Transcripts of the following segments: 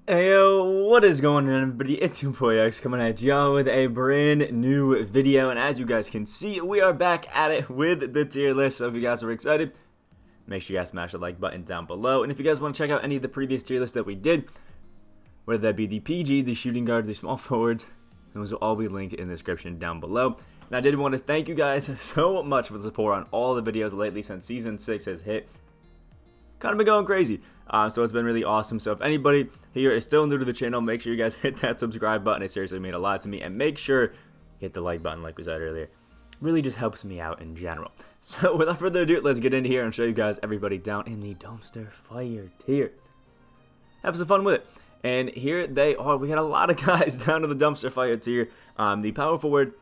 Hey yo, what is going on everybody? It's 2K21 coming at y'all with a brand new video, and as you guys can see, we are back at it with the tier list. So if you guys are excited, make sure you guys smash the like button down below. And if you guys want to check out any of the previous tier lists that we did, whether that be the PG, the shooting guard, the small forwards, those will all be linked in the description down below. And I did want to thank you guys so much for the support on all the videos lately since Season 6 has hit. Kind of been going crazy. So it's been really awesome. So if anybody here is still new to the channel, make sure you guys hit that subscribe button. It seriously means a lot to me. And make sure you hit the like button like we said earlier. Really just helps me out in general. So without further ado, let's get into here and show you guys everybody down in the dumpster fire tier. Have some fun with it. And here they are. We got a lot of guys down to the dumpster fire tier. The power forward,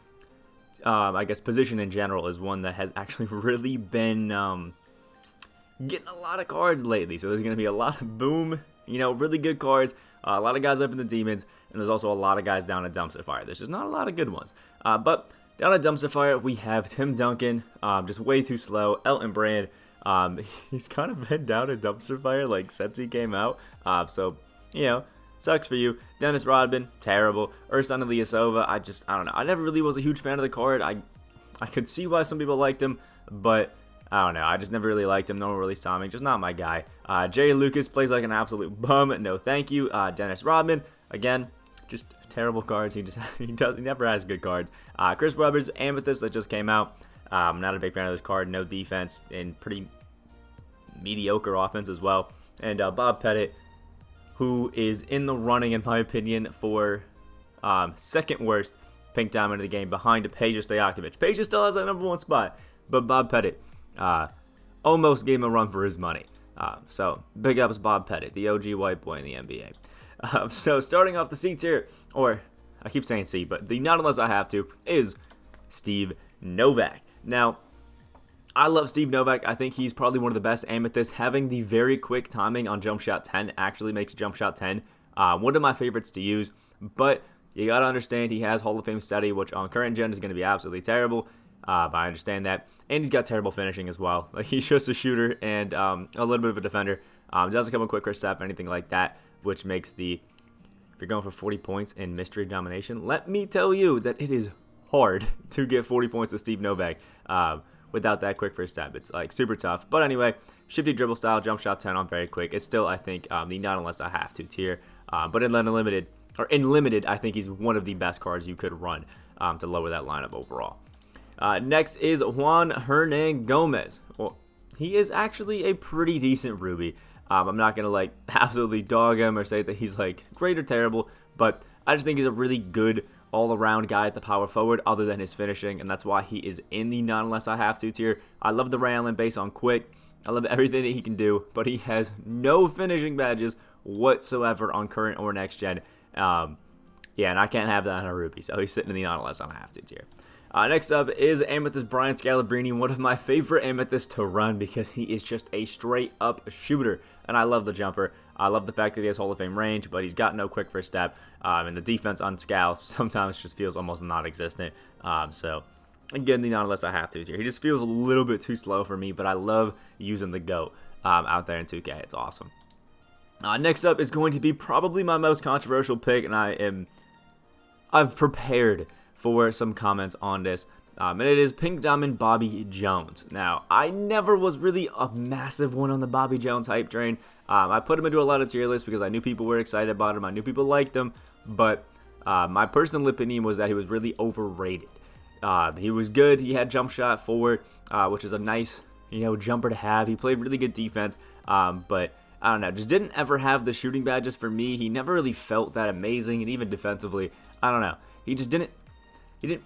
I guess, position in general is one that has actually really been getting a lot of cards lately. So there's going to be a lot of boom, really good cards. A lot of guys up in the demons, and there's also a lot of guys down at dumpster fire. There's just not a lot of good ones. But down at dumpster fire, we have Tim Duncan, just way too slow. Elton Brand, he's kind of been down at dumpster fire like since he came out. So sucks for you. Dennis Rodman, terrible. Ersan Ilyasova, I don't know. I never really was a huge fan of the card. I could see why some people liked him, but I don't know. I just never really liked him. No one really saw me. Just not my guy. Jerry Lucas plays like an absolute bum. No, thank you. Dennis Rodman, again, just terrible cards. He never has good cards. Chris Webber's Amethyst that just came out. I'm not a big fan of this card. No defense and pretty mediocre offense as well. And Bob Pettit, who is in the running, in my opinion, for second worst pink diamond of the game behind Peja Stojakovic. Peja still has that #1 spot, but Bob Pettit almost gave him a run for his money. So big ups Bob Pettit, the OG white boy in the NBA. So starting off the C tier, or I keep saying C, but the not unless I have to, is Steve Novak. Now, I love Steve Novak. I think he's probably one of the best Amethysts. Having the very quick timing on jump shot 10 actually makes jump shot 10 one of my favorites to use. But you got to understand he has Hall of Fame steady, which on current gen is going to be absolutely terrible. But I understand that. And he's got terrible finishing as well. Like, he's just a shooter and a little bit of a defender. Doesn't come with quick first step or anything like that, which makes if you're going for 40 points in mystery domination, let me tell you that it is hard to get 40 points with Steve Novak without that quick first step. It's like super tough. But anyway, shifty dribble style, jump shot 10 on very quick. It's still, I think, the not unless I have to tier. But in limited, I think he's one of the best cards you could run to lower that lineup overall. Next is Juan Hernan Gomez. Well, he is actually a pretty decent Ruby. I'm not going to absolutely dog him or say that he's great or terrible, but I just think he's a really good all-around guy at the power forward other than his finishing, and that's why he is in the not unless I have to tier. I love the Ray Allen base on quick. I love everything that he can do, but he has no finishing badges whatsoever on current or next gen. Yeah, and I can't have that on a Ruby, so he's sitting in the not unless I have to tier. Next up is Amethyst Brian Scalabrine, one of my favorite Amethysts to run because he is just a straight-up shooter, and I love the jumper. I love the fact that he has Hall of Fame range, but he's got no quick first step, and the defense on Scal sometimes just feels almost non-existent. So, again, the not unless I have to here. He just feels a little bit too slow for me, but I love using the GOAT out there in 2K. It's awesome. Next up is going to be probably my most controversial pick, and I've prepared for some comments on this, and it is Pink Diamond Bobby Jones. Now, I never was really a massive one on the Bobby Jones hype train. I put him into a lot of tier lists because I knew people were excited about him. I knew people liked him, but my personal opinion was that he was really overrated. He was good. He had jump shot forward, which is a nice, jumper to have. He played really good defense, but I don't know, just didn't ever have the shooting badges for me. He never really felt that amazing, and even defensively, I don't know. He just didn't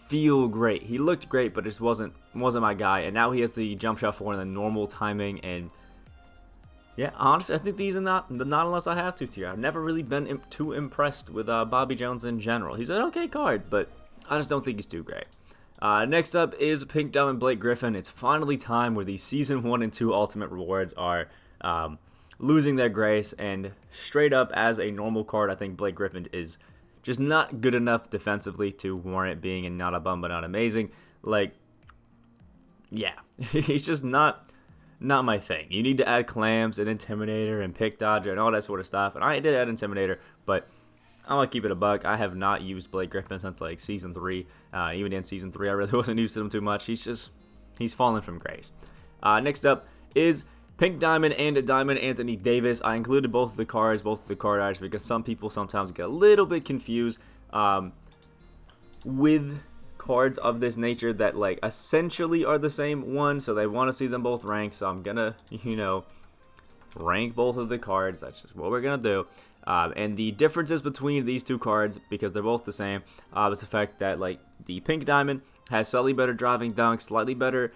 feel great. He looked great, but just wasn't my guy. And now he has the jump shot forward and the normal timing. And yeah, honestly, I think these are not unless I have to tier. I've never really been too impressed with Bobby Jones in general. He's an okay card, but I just don't think he's too great. Next up is Pink Diamond Blake Griffin. It's finally time where the Season 1 and 2 Ultimate Rewards are losing their grace. And straight up, as a normal card, I think Blake Griffin is just not good enough defensively to warrant being in not a bum but not amazing. Yeah, he's just not not my thing. You need to add clamps and Intimidator and Pick Dodger and all that sort of stuff. And I did add Intimidator, but I'm going to keep it a buck. I have not used Blake Griffin since like Season 3. Even in Season 3, I really wasn't used to him too much. He's fallen from grace. Next up is Pink Diamond and Diamond Anthony Davis. I included both of the cards, both of the card arts, because some people sometimes get a little bit confused with cards of this nature that like essentially are the same one, so they want to see them both ranked. So I'm gonna, rank both of the cards. That's just what we're gonna do. And the differences between these two cards, because they're both the same, is the fact that like the Pink Diamond has slightly better driving dunk, slightly better,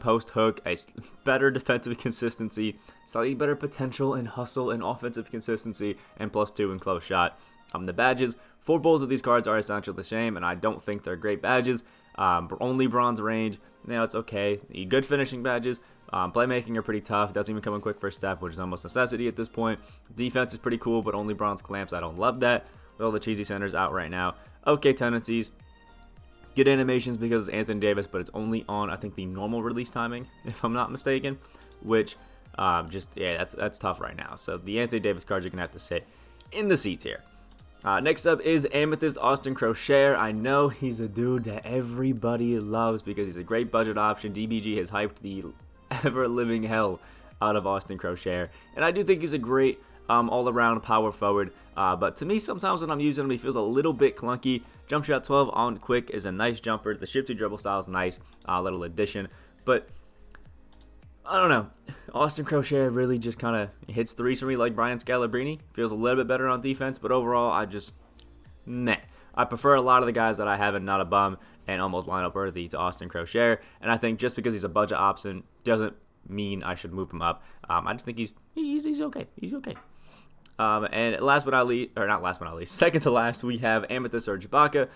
post hook, a better defensive consistency, slightly better potential and hustle and offensive consistency, and +2 in close shot. The badges for both of these cards are essentially the same, and I don't think they're great badges. Only bronze range, it's okay. The good finishing badges. Playmaking are pretty tough. Doesn't even come in quick first step, which is almost necessity at this point. Defense is pretty cool, but only bronze clamps. I don't love that. With all the cheesy centers out right now. Okay tendencies. Good animations because it's Anthony Davis, but it's only on, I think, the normal release timing, if I'm not mistaken. Which, that's tough right now. So the Anthony Davis cards are going to have to sit in the seats here. Next up is Amethyst Austin Crochet. I know he's a dude that everybody loves because he's a great budget option. DBG has hyped the ever-living hell out of Austin Crochet, and I do think he's a great all-around power forward, but to me sometimes when I'm using him he feels a little bit clunky. Jump shot 12 on quick is a nice jumper. The shifty dribble style is nice, little addition, but I don't know. Austin Crochet really just kind of hits threes for me like Brian Scalabrine. Feels a little bit better on defense, but overall I just meh. I prefer a lot of the guys that I have in Not a Bum and almost lineup worthy to Austin Crochet, and I think just because he's a budget option doesn't mean I should move him up. I just think he's okay. He's okay. And last but not least, or not last but not least, second to last, we have Amethyst or Ibaka.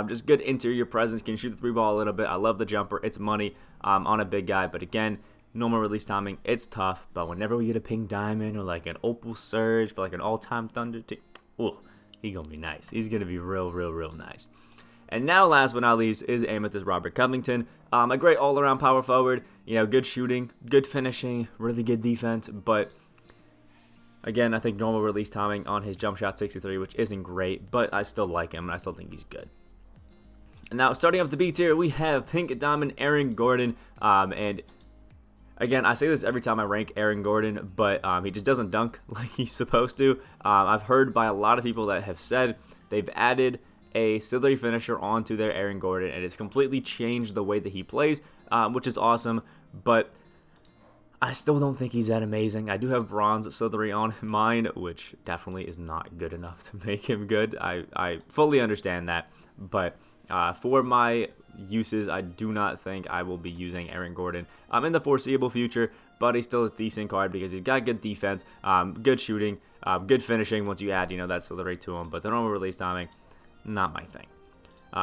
Just good interior presence, can shoot the three ball a little bit. I love the jumper. It's money on a big guy, but again, normal release timing, it's tough. But whenever we get a Pink Diamond or like an Opal Surge for like an all-time Thunder team, he's gonna be nice. He's gonna be real nice. And now, last but not least, is Amethyst Robert Covington. A great all-around power forward. Good shooting, good finishing, really good defense. But again, I think normal release timing on his jump shot 63, which isn't great, but I still like him and I still think he's good. And now, starting off the B tier, we have Pink Diamond Aaron Gordon. And again, I say this every time I rank Aaron Gordon, but he just doesn't dunk like he's supposed to. I've heard by a lot of people that have said they've added a auxiliary finisher onto their Aaron Gordon, and it's completely changed the way that he plays, which is awesome, but I still don't think he's that amazing. I do have bronze auxiliary on mine, which definitely is not good enough to make him good. I fully understand that, but for my uses, I do not think I will be using Aaron Gordon in the foreseeable future, but he's still a decent card because he's got good defense, good shooting, good finishing once you add, that auxiliary to him, but the normal release timing, not my thing.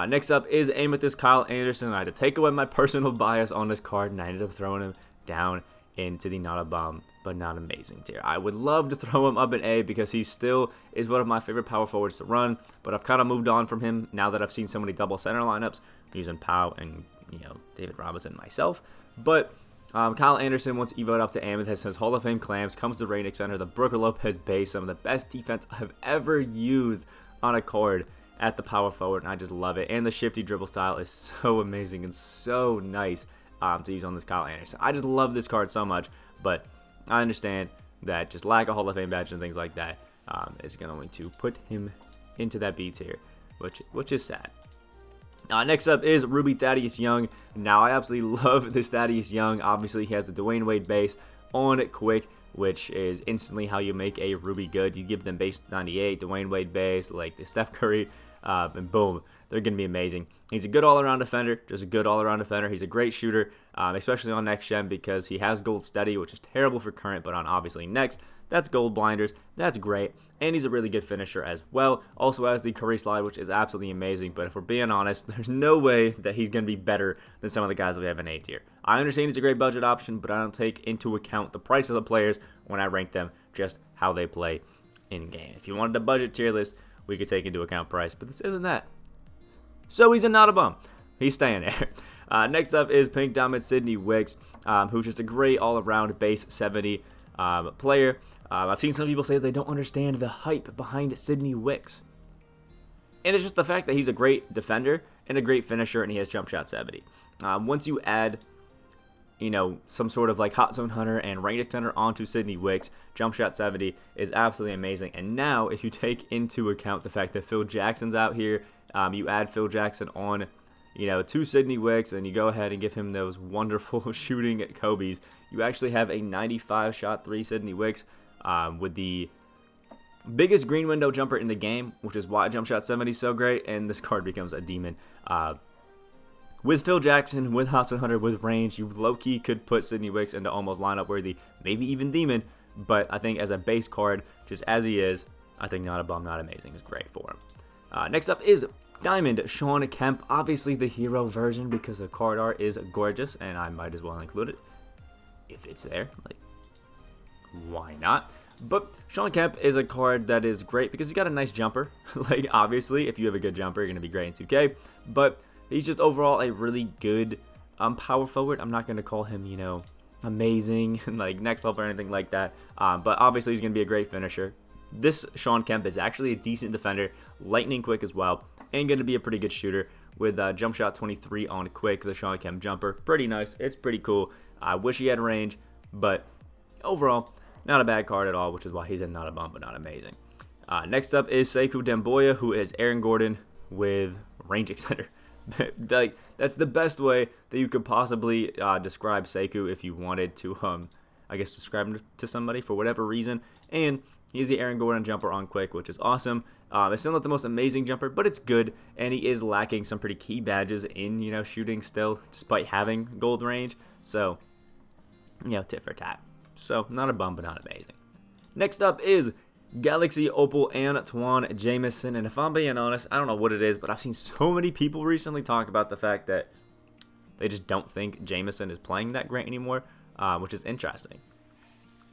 Next up is Amethyst Kyle Anderson. I had to take away my personal bias on this card, and I ended up throwing him down into the not a bum, but not amazing tier. I would love to throw him up in A because he still is one of my favorite power forwards to run, but I've kind of moved on from him now that I've seen so many double center lineups using Powell and David Robinson myself. But Kyle Anderson, once evoed up to Amethyst, has Hall of Fame clamps, comes to Rainick Center, the Brooker Lopez base, some of the best defense I've ever used on a card at the power forward, and I just love it. And the shifty dribble style is so amazing and so nice to use on this Kyle Anderson. I just love this card so much, but I understand that just lack of Hall of Fame badge and things like that is going to put him into that B tier, which is sad. Next up is Ruby Thaddeus Young. Now, I absolutely love this Thaddeus Young. Obviously, he has the Dwayne Wade base on quick, which is instantly how you make a Ruby good. You give them base 98, Dwayne Wade base, like the Steph Curry, and boom, they're going to be amazing. He's a good all-around defender, just a good all-around defender. He's a great shooter, especially on next gen because he has gold steady, which is terrible for current, but on obviously next, that's gold blinders. That's great. And he's a really good finisher as well. Also has the Curry slide, which is absolutely amazing. But if we're being honest, there's no way that he's going to be better than some of the guys that we have in A tier. I understand he's a great budget option, but I don't take into account the price of the players when I rank them, just how they play in game. If you wanted a budget tier list, we could take into account price, but this isn't that. So he's not a bum. He's staying there. Next up is Pink Diamond Sidney Wicks, who's just a great all-around base 70 player. I've seen some people say they don't understand the hype behind Sidney Wicks. And it's just the fact that he's a great defender and a great finisher, and he has jump shot 70. Once you add, you know, some sort of like hot zone hunter and range extender onto Sidney Wicks, jump shot 70 is absolutely amazing. And now, if you take into account the fact that Phil Jackson's out here, you add Phil Jackson on, you know, to Sidney Wicks, and you go ahead and give him those wonderful shooting Kobe's, you actually have a 95 shot 3 Sidney Wicks with the biggest green window jumper in the game, which is why jump shot 70 is so great, and this card becomes a demon. With Phil Jackson, with Hot Zone Hunter, with range, you low-key could put Sidney Wicks into almost lineup worthy, maybe even demon, but I think as a base card, just as he is, I think Not a Bum, Not Amazing is great for him. Next up is Diamond Shawn Kemp, obviously the hero version because the card art is gorgeous, and I might as well include it if it's there. Like, why not? But Shawn Kemp is a card that is great because he's got a nice jumper. Like, obviously, if you have a good jumper, you're going to be great in 2K. But he's just overall a really good power forward. I'm not going to call him, you know, amazing, like next level or anything like that. But obviously, he's going to be a great finisher. This Shawn Kemp is actually a decent defender, lightning quick as well, and going to be a pretty good shooter with jump shot 23 on quick, the Shawn Kemp jumper. Pretty nice. It's pretty cool. I wish he had range, but overall, not a bad card at all, which is why he's in Not a Bum, but Not Amazing. Next up is Seiku Damboya, who is Aaron Gordon with range extender. Like, that's the best way that you could possibly describe Seiku if you wanted to, I guess, describe him to somebody for whatever reason. And he's the Aaron Gordon jumper on quick, which is awesome. It's still not the most amazing jumper, but it's good, and he is lacking some pretty key badges in, you know, shooting still, despite having gold range. So, you know, tit for tat. So, not a bum, but not amazing. Next up is Galaxy Opal Antoine Jameson. And if I'm being honest, I don't know what it is, but I've seen so many people recently talk about the fact that they just don't think Jameson is playing that great anymore, which is interesting.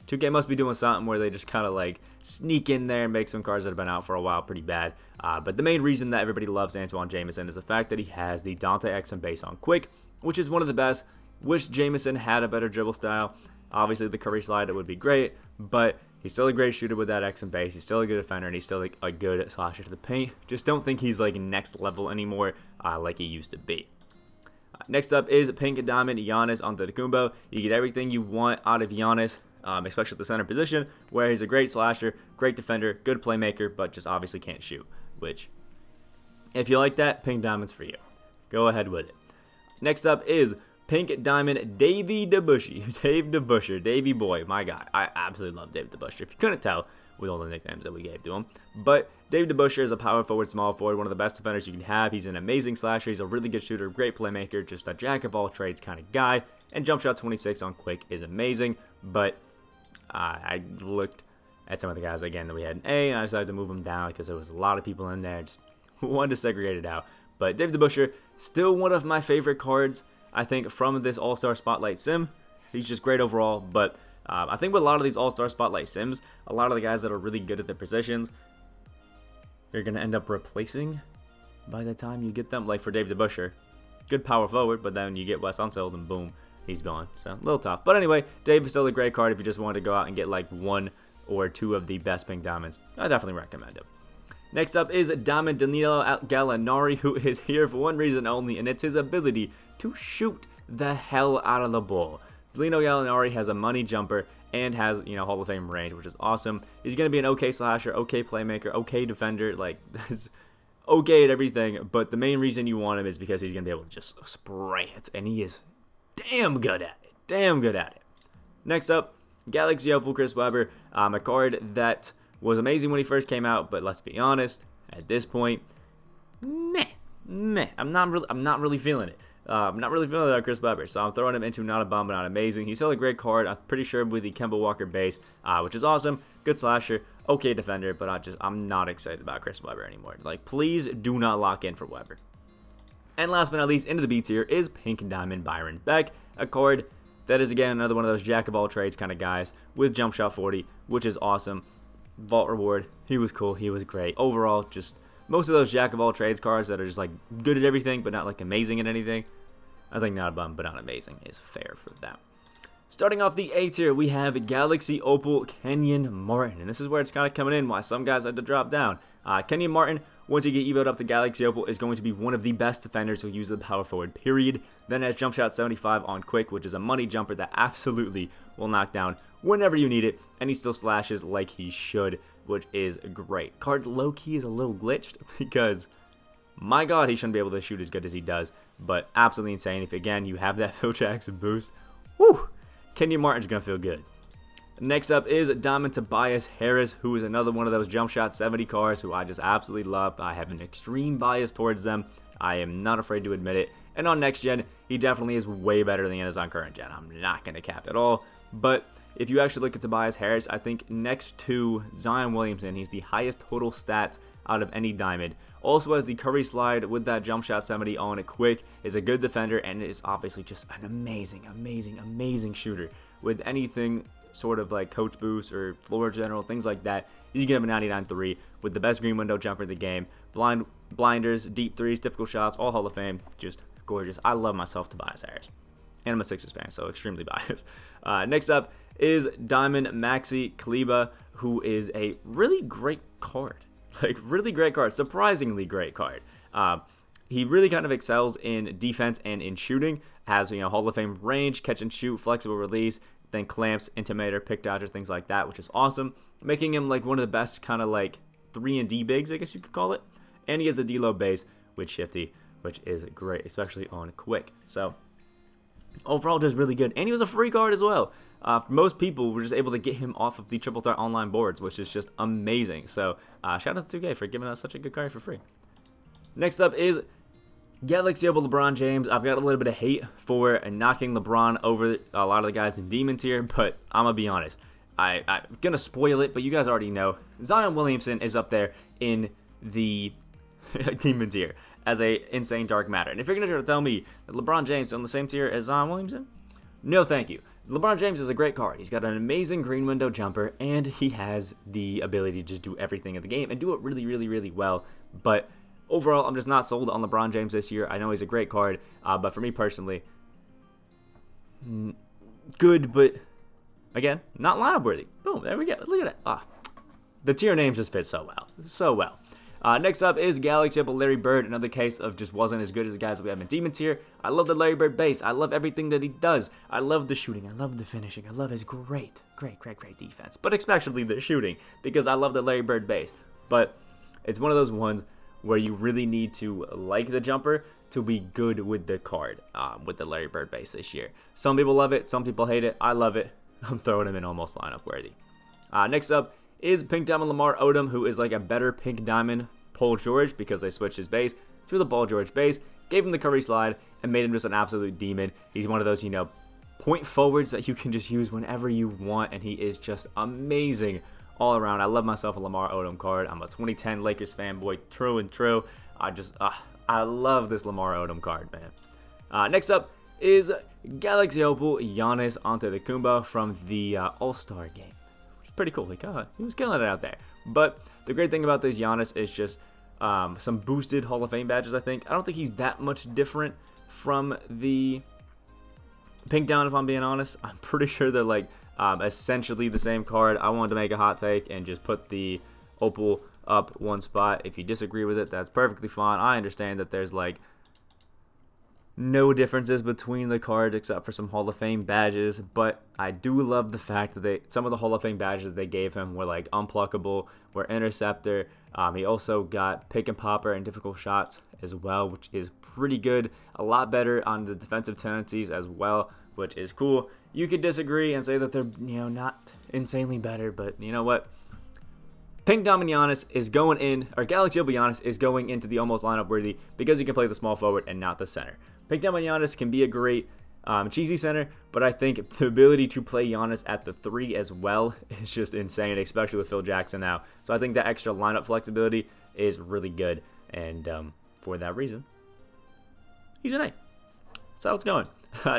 2K must be doing something where they just kind of like sneak in there and make some cards that have been out for a while pretty bad. But the main reason that everybody loves Antoine Jameson is the fact that he has the Dante X and base on quick, which is one of the best. Wish Jameson had a better dribble style. Obviously, the Curry slide would be great, but he's still a great shooter with that X and base. He's still a good defender, and he's still like a good slasher to the paint. Just don't think he's like next level anymore like he used to be. Next up is Pink Diamond Giannis Antetokounmpo. You get everything you want out of Giannis, especially at the center position, where he's a great slasher, great defender, good playmaker, but just obviously can't shoot. Which, if you like that, Pink Diamond's for you. Go ahead with it. Next up is Pink Diamond Davey DeBushy. Dave DeBusher, Davey boy, my guy. I absolutely love Dave DeBusher, if you couldn't tell with all the nicknames that we gave to him. But Dave DeBusher is a power forward, small forward, one of the best defenders you can have. He's an amazing slasher. He's a really good shooter, great playmaker, just a jack of all trades kind of guy. And jump shot 26 on quick is amazing. But I looked at some of the guys again that we had in A, and I decided to move them down because there was a lot of people in there. Just wanted to segregate it out. But Dave DeBusher, still one of my favorite cards, I think, from this All-Star Spotlight Sim. He's just great overall, but I think with a lot of these All-Star Spotlight Sims, a lot of the guys that are really good at their positions, you're going to end up replacing by the time you get them. Like for Dave DeBusher, good power forward, but then you get Wes Unseld and boom, he's gone. So, a little tough. But anyway, Dave is still a great card if you just wanted to go out and get like one or two of the best pink diamonds. I definitely recommend him. Next up is Diamond Danilo Galinari, who is here for one reason only, and it's his ability to shoot the hell out of the ball. Danilo Galinari has a money jumper and has, you know, Hall of Fame range, which is awesome. He's going to be an okay slasher, okay playmaker, okay defender, like, okay at everything, but the main reason you want him is because he's going to be able to just spray it, and he is damn good at it. Damn good at it. Next up, Galaxy Opal Chris Webber, a card that was amazing when he first came out, but let's be honest, at this point, meh. I'm not really feeling it. I'm not really feeling that Chris Webber, so I'm throwing him into Not a Bum, but Not Amazing. He's still a great card. I'm pretty sure with the Kemba Walker base, which is awesome. Good slasher, okay defender, but I'm not excited about Chris Webber anymore. Like, please do not lock in for Webber. And last but not least, into the B tier is Pink Diamond Byron Beck, a card that is, again, another one of those jack-of-all-trades kind of guys with jump shot 40, which is awesome. Vault reward, he was cool, he was great. Overall, just most of those jack-of-all-trades cards that are just, like, good at everything, but not, like, amazing at anything. I think not a bum, but not amazing is fair for that. Starting off the A tier, we have Galaxy Opal Kenyan Martin. And this is where it's kind of coming in, why some guys had to drop down. Kenyan Martin, once you get evoed up to Galaxy Opal, is going to be one of the best defenders who uses the power forward, period. Then has jump shot 75 on quick, which is a money jumper that absolutely will knock down whenever you need it. And he still slashes like he should, which is great. Card low-key is a little glitched because, my God, he shouldn't be able to shoot as good as he does. But absolutely insane. If, again, you have that Phil Jackson boost, whew, Kenyan Martin's going to feel good. Next up is Diamond Tobias Harris, who is another one of those jump shot 70 cards who I just absolutely love. I have an extreme bias towards them. I am not afraid to admit it. And on next gen, he definitely is way better than he is on current gen. I'm not going to cap at all. But if you actually look at Tobias Harris, I think next to Zion Williamson, he's the highest total stats out of any Diamond. Also has the Curry slide with that jump shot 70 on it quick, is a good defender, and is obviously just an amazing shooter. With anything sort of like coach boost or floor general, things like that, you get him a 99.3 with the best green window jumper in the game. Blinders, deep threes, difficult shots, all Hall of Fame. Just gorgeous. I love myself Tobias Harris. And I'm a Sixers fan, so extremely biased. Next up is Diamond Maxi Cleba, who is a really great card. Like, really great card. Surprisingly great card. He really kind of excels in defense and in shooting. Has, Hall of Fame range, catch and shoot, flexible release, then clamps, intimidator, pick dodger, things like that, which is awesome. Making him like one of the best kind of like 3-and-D bigs, I guess you could call it. And he has the D-low base with shifty, which is great, especially on quick. So overall, just really good. And he was a free card as well. Most people were just able to get him off of the Triple Threat online boards, which is just amazing. So shout out to 2K for giving us such a good card for free. Next up is Galaxy Opal LeBron James. I've got a little bit of hate for knocking LeBron over a lot of the guys in Demon tier, but I'm going to be honest. I'm going to spoil it, but you guys already know. Zion Williamson is up there in the Demon tier as a insane dark matter. And if you're going to try to tell me that LeBron James is on the same tier as Zion Williamson, no thank you. LeBron James is a great card. He's got an amazing green window jumper, and he has the ability to just do everything in the game and do it really well. But overall, I'm just not sold on LeBron James this year. I know he's a great card, but for me personally, good, but again, not lineup worthy. Boom, there we go. Look at it. The tier names just fit so well. Next up is Galaxy Opal Larry Bird, another case of just wasn't as good as the guys that we have in Demon tier. I love the Larry Bird base. I love everything that he does. I love the shooting. I love the finishing. I love his great defense, but especially the shooting, because I love the Larry Bird base. But it's one of those ones where you really need to like the jumper to be good with the card, with the Larry Bird base this year. Some people love it. Some people hate it. I love it. I'm throwing him in almost lineup worthy. Next up is Pink Diamond Lamar Odom, who is like a better Pink Diamond Paul George because they switched his base to the Paul George base, gave him the Curry slide, and made him just an absolute demon. He's one of those, point forwards that you can just use whenever you want, and he is just amazing all around. I love myself a Lamar Odom card. I'm a 2010 Lakers fanboy, true and true. I love this Lamar Odom card, man. Next up is Galaxy Opal Giannis Antetokounmpo from the All-Star game. Pretty cool. He was killing it out there. But the great thing about this Giannis is just some boosted Hall of Fame badges, I think. I don't think he's that much different from the Pink Down, if I'm being honest. I'm pretty sure they're like essentially the same card. I wanted to make a hot take and just put the Opal up one spot. If you disagree with it, that's perfectly fine. I understand that there's like no differences between the cards except for some Hall of Fame badges, but I do love the fact that some of the Hall of Fame badges they gave him were like unpluckable, were interceptor. He also got pick and popper and difficult shots as well, which is pretty good. A lot better on the defensive tendencies as well, which is cool. You could disagree and say that they're not insanely better, but you know what? Pink Diamond Giannis is going in, or Galaxy Opal Giannis is going into the almost lineup worthy because he can play the small forward and not the center. Pink Diamond Giannis can be a great cheesy center, but I think the ability to play Giannis at the 3 as well is just insane, especially with Phil Jackson now. So I think that extra lineup flexibility is really good, and for that reason, he's an A. That's how it's going.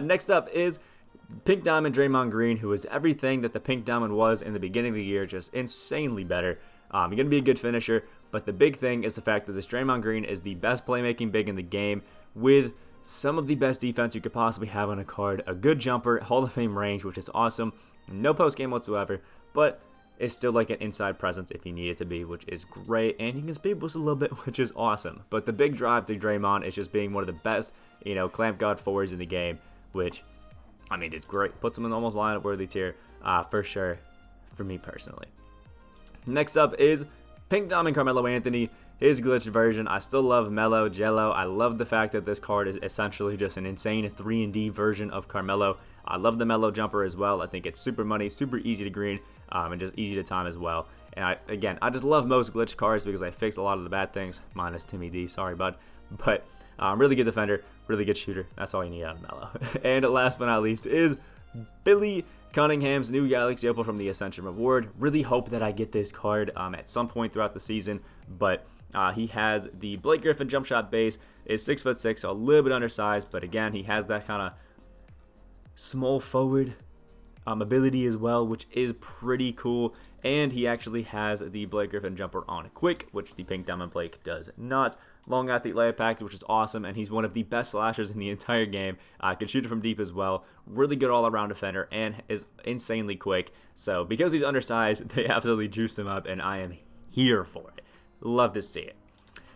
Next up is Pink Diamond Draymond Green, who is everything that the Pink Diamond was in the beginning of the year, just insanely better. You're going to be a good finisher, but the big thing is the fact that this Draymond Green is the best playmaking big in the game with some of the best defense you could possibly have on a card, a good jumper, Hall of Fame range, which is awesome, no post game whatsoever, but it's still like an inside presence if you need it to be, which is great, and he can speed boost a little bit, which is awesome. But the big drive to Draymond is just being one of the best, clamp guard forwards in the game, which, I mean, it's great. Puts him in almost lineup worthy tier, for sure, for me personally. Next up is Pink Diamond Carmelo Anthony, his glitched version. I still love Melo, Jello. I love the fact that this card is essentially just an insane 3-and-D version of Carmelo. I love the Melo jumper as well. I think it's super money, super easy to green, and just easy to time as well. And I just love most glitch cards because I fixed a lot of the bad things, minus Timmy D, sorry bud. But really good defender, really good shooter. That's all you need out of Melo. And last but not least is Billy Cunningham's new Galaxy Opal from the Ascension Reward. Really hope that I get this card at some point throughout the season, but he has the Blake Griffin jump shot base, is 6'6", so a little bit undersized, but again, he has that kind of small forward ability as well, which is pretty cool. And he actually has the Blake Griffin jumper on quick, which the Pink Diamond Blake does not. Long athlete layup package, which is awesome, and he's one of the best slashers in the entire game. Can shoot it from deep as well. Really good all-around defender and is insanely quick. So because he's undersized, they absolutely juiced him up, and I am here for it. Love to see it.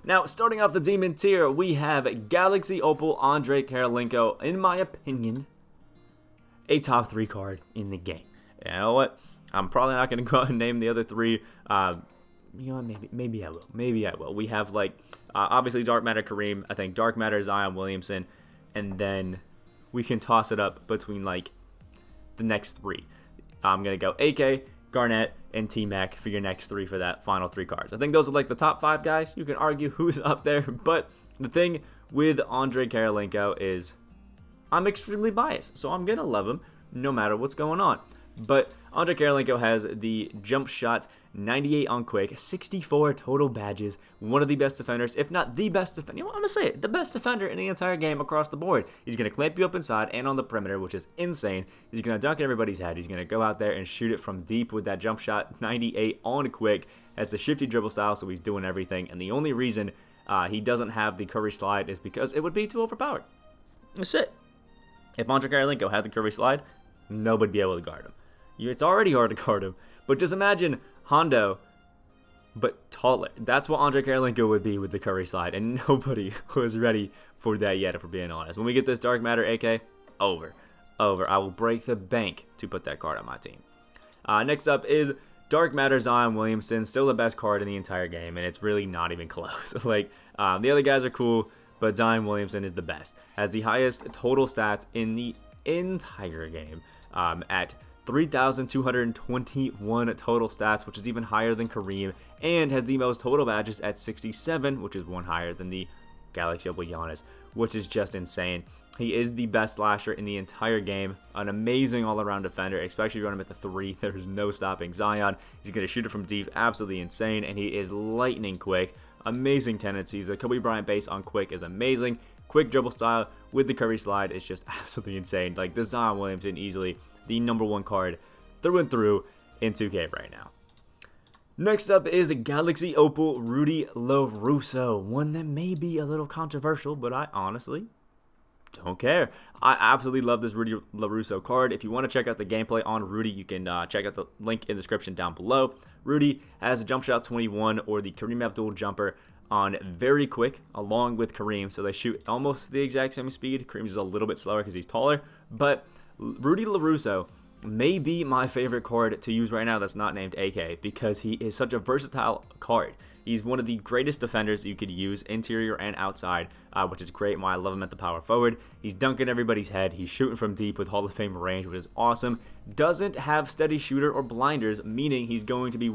Now, starting off the Demon tier, we have Galaxy Opal Andre Karelinko. In my opinion, a top 3 card in the game. You know what? I'm probably not going to go out and name the other 3. Maybe I will. Maybe I will. We have, obviously Dark Matter Kareem. I think Dark Matter Zion Williamson. And then we can toss it up between, the next 3. I'm going to go AK, Garnett, and T-Mac for your next 3 for that final 3 cards. I think those are, the top 5 guys. You can argue who's up there. But the thing with Andre Karelinko is I'm extremely biased. So I'm going to love him no matter what's going on. But Andre Karelinko has the jump shot, 98 on quick, 64 total badges, one of the best defenders, if not the best defender. I'm going to say it, the best defender in the entire game across the board. He's going to clamp you up inside and on the perimeter, which is insane. He's going to dunk in everybody's head. He's going to go out there and shoot it from deep with that jump shot, 98 on quick, has the shifty dribble style, so he's doing everything. And the only reason he doesn't have the Curry slide is because it would be too overpowered. That's it. If Andre Karelinko had the Curry slide, nobody would be able to guard him. It's already hard to guard him, but just imagine Hondo, but taller. That's what Andre Karelinko would be with the Curry slide, and nobody was ready for that yet, if we're being honest. When we get this Dark Matter AK, over. I will break the bank to put that card on my team. Next up is Dark Matter Zion Williamson, still the best card in the entire game, and it's really not even close. The other guys are cool, but Zion Williamson is the best. Has the highest total stats in the entire game at 3,221 total stats, which is even higher than Kareem, and has the most total badges at 67, which is one higher than the Galaxy Opal Giannis, which is just insane. He is the best slasher in the entire game, an amazing all-around defender, especially if you run him at the 3. There's no stopping Zion. He's going to shoot it from deep, absolutely insane, and he is lightning quick. Amazing tendencies. The Kobe Bryant base on quick is amazing. Quick dribble style with the Curry slide is just absolutely insane. This Zion Williamson, easily the #1 card through and through in 2K right now. Next up is Galaxy Opal Rudy Larusso. One that may be a little controversial, but I honestly don't care. I absolutely love this Rudy Larusso card. If you want to check out the gameplay on Rudy, you can check out the link in the description down below. Rudy has a jump shot 21 or the Kareem Abdul jumper on very quick along with Kareem, so they shoot almost the exact same speed. Kareem's is a little bit slower because he's taller, but Rudy Larusso may be my favorite card to use right now that's not named AK because he is such a versatile card. He's one of the greatest defenders you could use interior and outside, which is great and why I love him at the power forward. He's dunking everybody's head. He's shooting from deep with Hall of Fame range, which is awesome. Doesn't have steady shooter or blinders, meaning he's going to be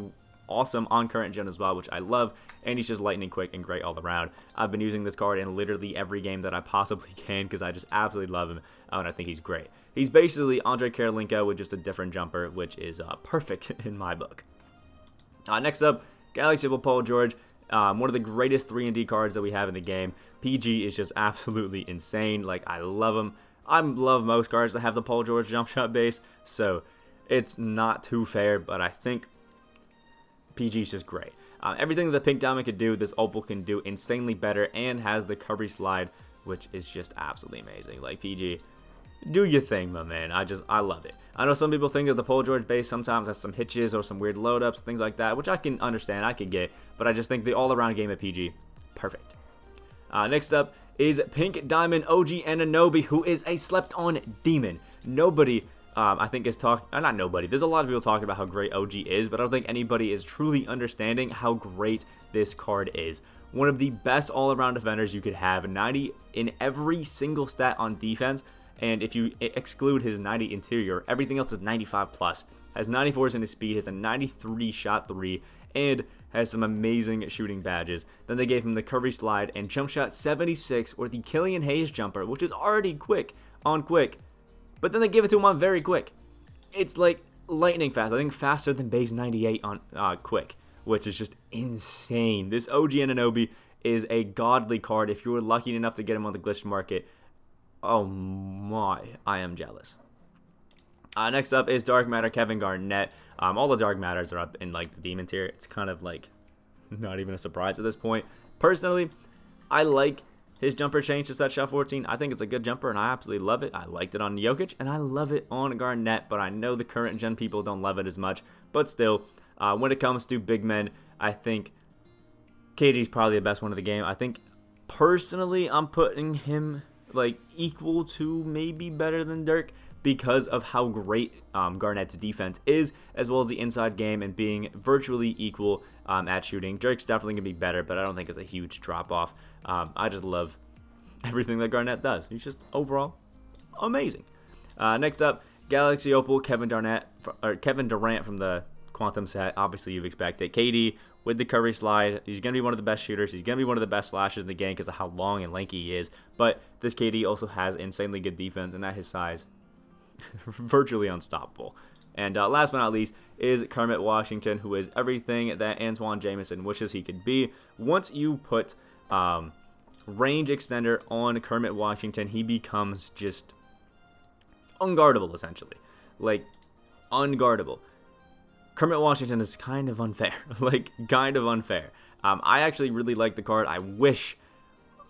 awesome on current gen as well, which I love, and he's just lightning quick and great all around. I've been using this card in literally every game that I possibly can because I just absolutely love him, and I think he's great. He's basically Andre Karelinko with just a different jumper, which is perfect in my book. Next up, Galaxy Opal Paul George, one of the greatest 3-and-D cards that we have in the game. PG is just absolutely insane. I love him. I love most cards that have the Paul George jump shot base, so it's not too fair, but I think PG is just great. Everything that the Pink Diamond could do, this Opal can do insanely better and has the Curry slide which is just absolutely amazing. Like, PG, do your thing, my man. I love it. I know some people think that the Paul George base sometimes has some hitches or some weird load-ups, things like that, which I can understand, I could get, but I just think the all-around game of PG, perfect. Next up is Pink Diamond OG Anunoby, who is a slept-on demon. Nobody, I think, is talking, not nobody, there's a lot of people talking about how great OG is, but I don't think anybody is truly understanding how great this card is. One of the best all-around defenders you could have, 90 in every single stat on defense, and if you exclude his 90 interior, everything else is 95 plus. Has 94s in his speed, has a 93 shot 3, and has some amazing shooting badges. Then they gave him the Curry slide and jump shot 76, or the Killian Hayes jumper, which is already quick on quick, but then they give it to him on very quick. It's like lightning fast. I think faster than base 98 on quick, which is just insane. This OG Anunoby is a godly card. If you were lucky enough to get him on the glitch market, oh my, I am jealous. Next up is Dark Matter Kevin Garnett. All the Dark Matters are up in like the Demon tier. It's kind of like not even a surprise at this point. Personally, I like his jumper change to set shot 14. I think it's a good jumper, and I absolutely love it. I liked it on Jokic, and I love it on Garnett, but I know the current gen people don't love it as much. But still, when it comes to big men, I think KG is probably the best one of the game. I think personally, I'm putting him like equal to, maybe better than Dirk, because of how great Garnett's defense is, as well as the inside game and being virtually equal at shooting. Dirk's definitely going to be better, but I don't think it's a huge drop-off. I just love everything that Garnett does. He's just overall amazing. Next up, Galaxy Opal, Kevin Durant from the Quantum set. Obviously, you've expected. KD with the Curry slide. He's going to be one of the best shooters. He's going to be one of the best slashers in the game because of how long and lanky he is. But this KD also has insanely good defense, and at his size, virtually unstoppable. And last but not least is Kermit Washington, who is everything that Antoine Jameson wishes he could be. Once you put range extender on Kermit Washington, he becomes just unguardable, essentially. Like, unguardable. Kermit Washington is kind of unfair. Like, kind of unfair. I actually really like the card. I wish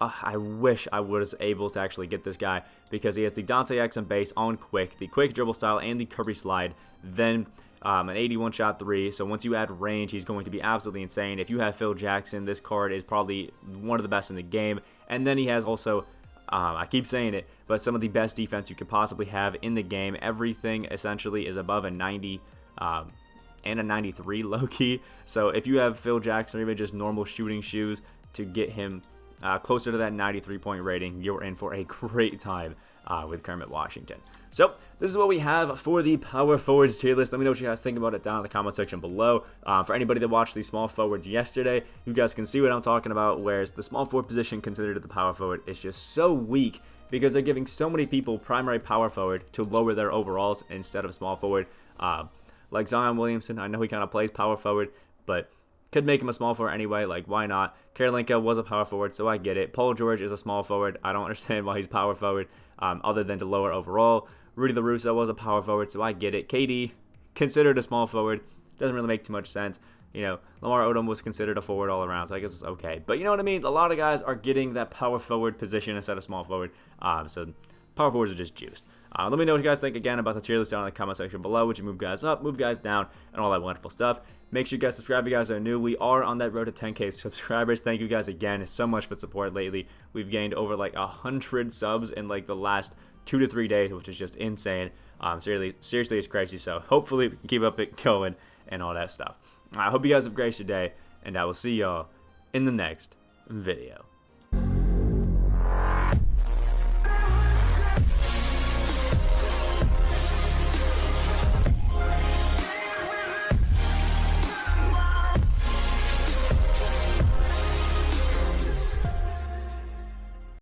I was able to actually get this guy, because he has the Dante X and base on quick, the quick dribble style, and the Curry slide. Then an 81 shot 3. So once you add range, he's going to be absolutely insane. If you have Phil Jackson, this card is probably one of the best in the game. And then he has also, I keep saying it, but some of the best defense you could possibly have in the game. Everything essentially is above a 90 and a 93 low-key. So if you have Phil Jackson or even just normal shooting shoes to get him closer to that 93-point rating, you're in for a great time with Kermit Washington. So this is what we have for the power forwards tier list. Let me know what you guys think about it down in the comment section below. For anybody that watched the small forwards yesterday, you guys can see what I'm talking about, whereas the small forward position considered at the power forward is just so weak because they're giving so many people primary power forward to lower their overalls instead of small forward. Like Zion Williamson, I know he kind of plays power forward, but could make him a small forward anyway. Like, why not? Karelinko was a power forward, so I get it. Paul George is a small forward. I don't understand why he's power forward other than to lower overall. Rudy Larusso was a power forward, so I get it. KD, considered a small forward. Doesn't really make too much sense. You know, Lamar Odom was considered a forward all around, so I guess it's okay. But you know what I mean? A lot of guys are getting that power forward position instead of small forward. So power forwards are just juiced. Let me know what you guys think again about the tier list down in the comment section below. Would you move guys up, move guys down, and all that wonderful stuff. Make sure you guys subscribe if you guys are new. We are on that road to 10K subscribers. Thank you guys again so much for the support lately. We've gained over like 100 subs in like the last 2 to 3 days, which is just insane. Seriously, it's crazy. So hopefully we can keep up it going and all that stuff. I hope you guys have a great day, and I will see y'all in the next video.